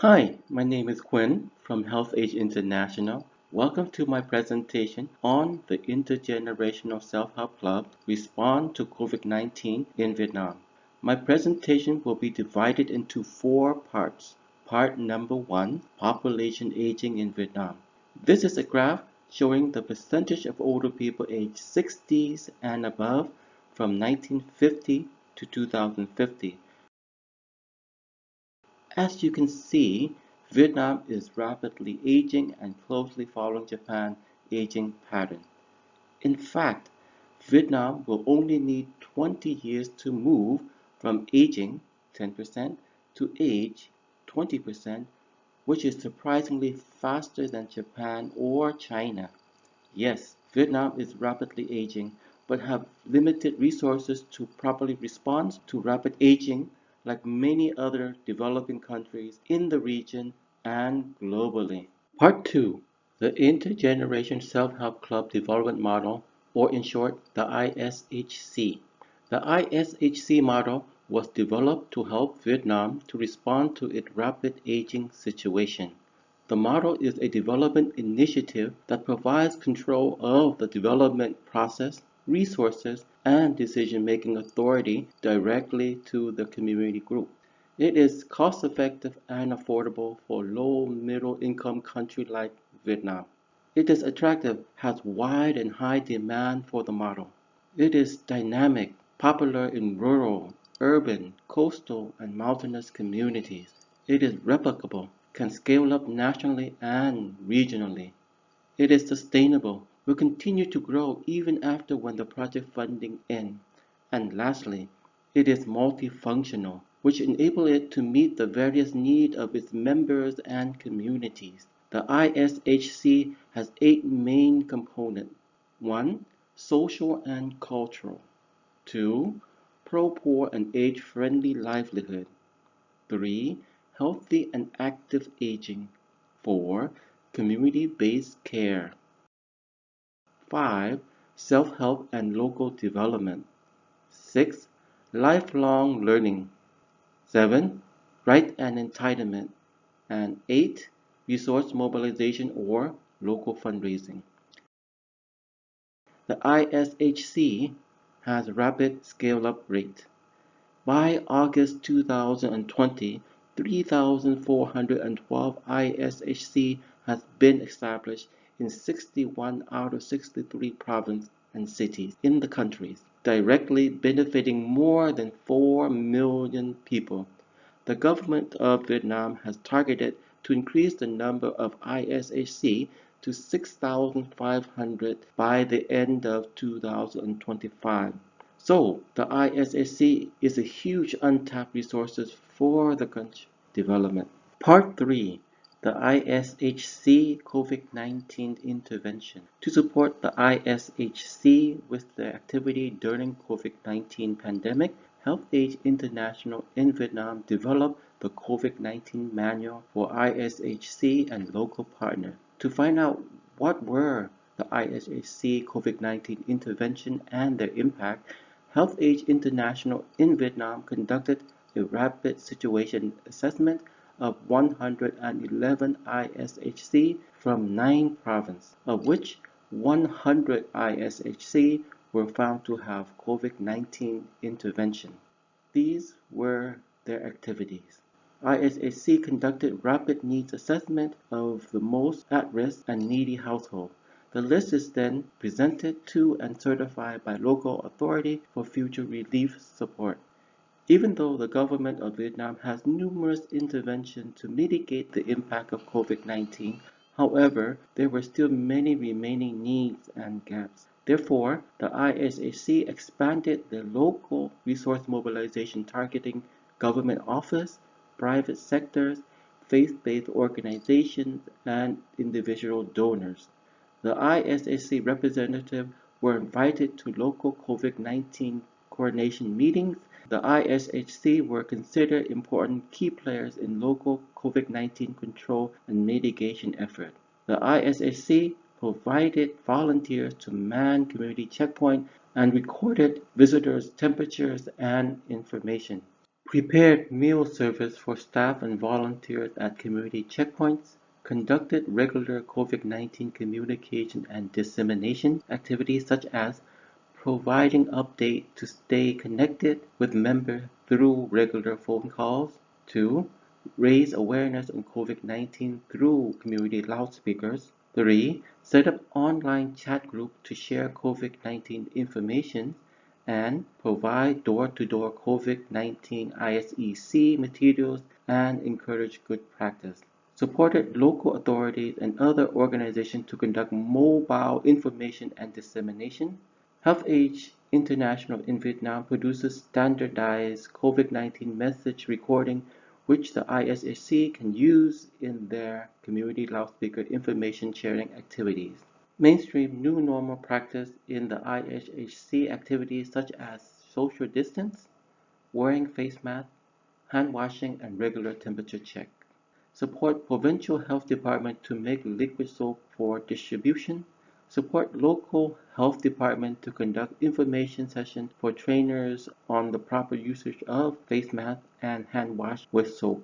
Hi, my name is Quinn from HelpAge International. Welcome to my presentation on the Intergenerational Self-Help Club Respond to COVID-19 in Vietnam. My presentation will be divided into four parts. Part number one, population aging in Vietnam. This is a graph showing the percentage of older people aged 60s and above from 1950 to 2050. As you can see, Vietnam is rapidly aging and closely following Japan's aging pattern. In fact, Vietnam will only need 20 years to move from aging 10% to age 20%, which is surprisingly faster than Japan or China. Yes, Vietnam is rapidly aging, but have limited resources to properly respond to rapid aging like many other developing countries in the region and globally. Part 2. The Intergeneration Self-Help Club Development Model, or in short, the ISHC. The ISHC model was developed to help Vietnam to respond to its rapid aging situation. The model is a development initiative that provides control of the development process, resources, and decision-making authority directly to the community group. It is cost-effective and affordable for low-middle-income countries like Vietnam. It is attractive, has wide and high demand for the model. It is dynamic, popular in rural, urban, coastal, and mountainous communities. It is replicable, can scale up nationally and regionally. It is sustainable, will continue to grow even after when the project funding ends. And lastly, it is multifunctional, which enables it to meet the various needs of its members and communities. The ISHC has 8 main components. 1. Social and cultural. 2. Pro-poor and age-friendly livelihood. 3. Healthy and active aging. 4. Community-based care. 5. Self-help and local development. 6. Lifelong learning. 7. Right and entitlement. And 8. Resource mobilization or local fundraising. The ISHC has rapid scale-up rate. By August 2020, 3,412 ISHC has been established in 61 out of 63 provinces and cities in the country, directly benefiting more than 4 million people. The government of Vietnam has targeted to increase the number of ISHC to 6,500 by the end of 2025. So, the ISHC is a huge untapped resources for the country development. Part 3. The ISHC COVID-19 Intervention. To support the ISHC with their activity during COVID-19 pandemic, HelpAge International in Vietnam developed the COVID-19 Manual for ISHC and local partners. To find out what were the ISHC COVID-19 intervention and their impact, HelpAge International in Vietnam conducted a rapid situation assessment of 111 ISHC from 9 provinces, of which 100 ISHC were found to have COVID-19 intervention. These were their activities. ISHC conducted rapid needs assessment of the most at-risk and needy households. The list is then presented to and certified by local authority for future relief support. Even though the government of Vietnam has numerous interventions to mitigate the impact of COVID-19, however, there were still many remaining needs and gaps. Therefore, the ISHC expanded their local resource mobilization targeting government office, private sectors, faith-based organizations, and individual donors. The ISHC representatives were invited to local COVID-19 coordination meetings. The ISHC were considered important key players in local COVID-19 control and mitigation efforts. The ISHC provided volunteers to man community checkpoints and recorded visitors' temperatures and information. prepared meal service for staff and volunteers at community checkpoints, conducted regular COVID-19 communication and dissemination activities such as providing updates to stay connected with members through regular phone calls. 2. Raise awareness on COVID-19 through community loudspeakers. 3. Set up online chat groups to share COVID-19 information and provide door-to-door COVID-19 ISEC materials and encourage good practice. Supported local authorities and other organizations to conduct mobile information and dissemination. HelpAge International in Vietnam produces standardized COVID-19 message recording which the ISHC can use in their community loudspeaker information sharing activities. Mainstream new normal practice in the ISHC activities such as social distance, wearing face masks, hand washing, and regular temperature check. Support provincial health department to make liquid soap for distribution. Support local health department to conduct information sessions for trainers on the proper usage of face masks and hand wash with soap.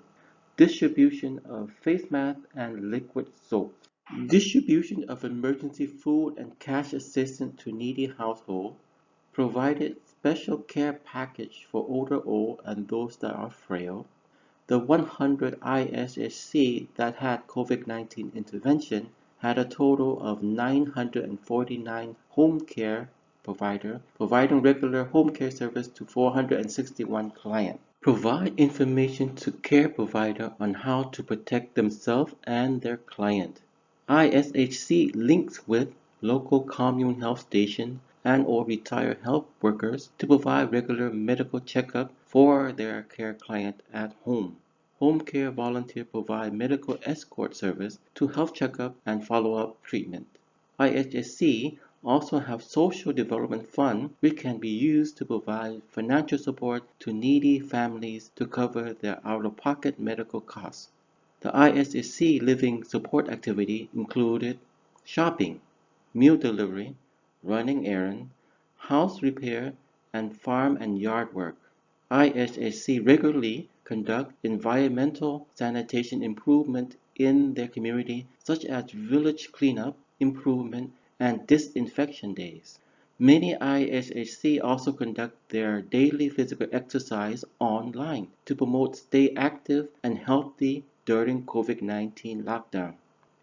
Distribution of face masks and liquid soap. Distribution of emergency food and cash assistance to needy households. Provided special care package for older old and those that are frail. The 100 ISHC that had COVID-19 intervention had a total of 949 home care providers, providing regular home care service to 461 clients. Provide information to care provider on how to protect themselves and their client. ISHC links with local commune health station and/or retired health workers to provide regular medical checkup for their care client at home. Home care volunteers provide medical escort service to health checkup and follow-up treatment. IHSC also have social development fund which can be used to provide financial support to needy families to cover their out-of-pocket medical costs. The ISHC living support activity included shopping, meal delivery, running errands, house repair, and farm and yard work. ISHC regularly conduct environmental sanitation improvement in their community such as village cleanup, improvement, and disinfection days. Many ISHC also conduct their daily physical exercise online to promote stay active and healthy during COVID-19 lockdown.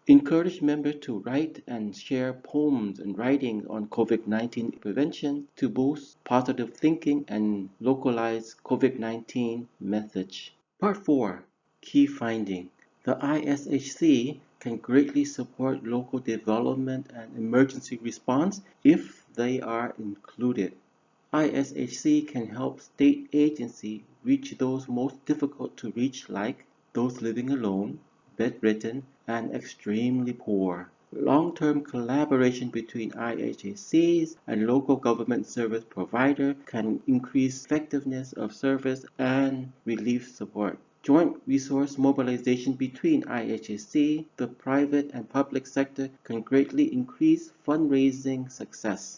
Encourage members to write and share poems and writings on COVID-19 prevention to boost positive thinking and localize COVID-19 message. Part 4. Key finding. The ISHC can greatly support local development and emergency response if they are included. ISHC can help state agencies reach those most difficult to reach like those living alone, bedridden, and extremely poor. Long-term collaboration between IHACs and local government service providers can increase effectiveness of service and relief support. Joint resource mobilization between IHAC, the private and public sector can greatly increase fundraising success.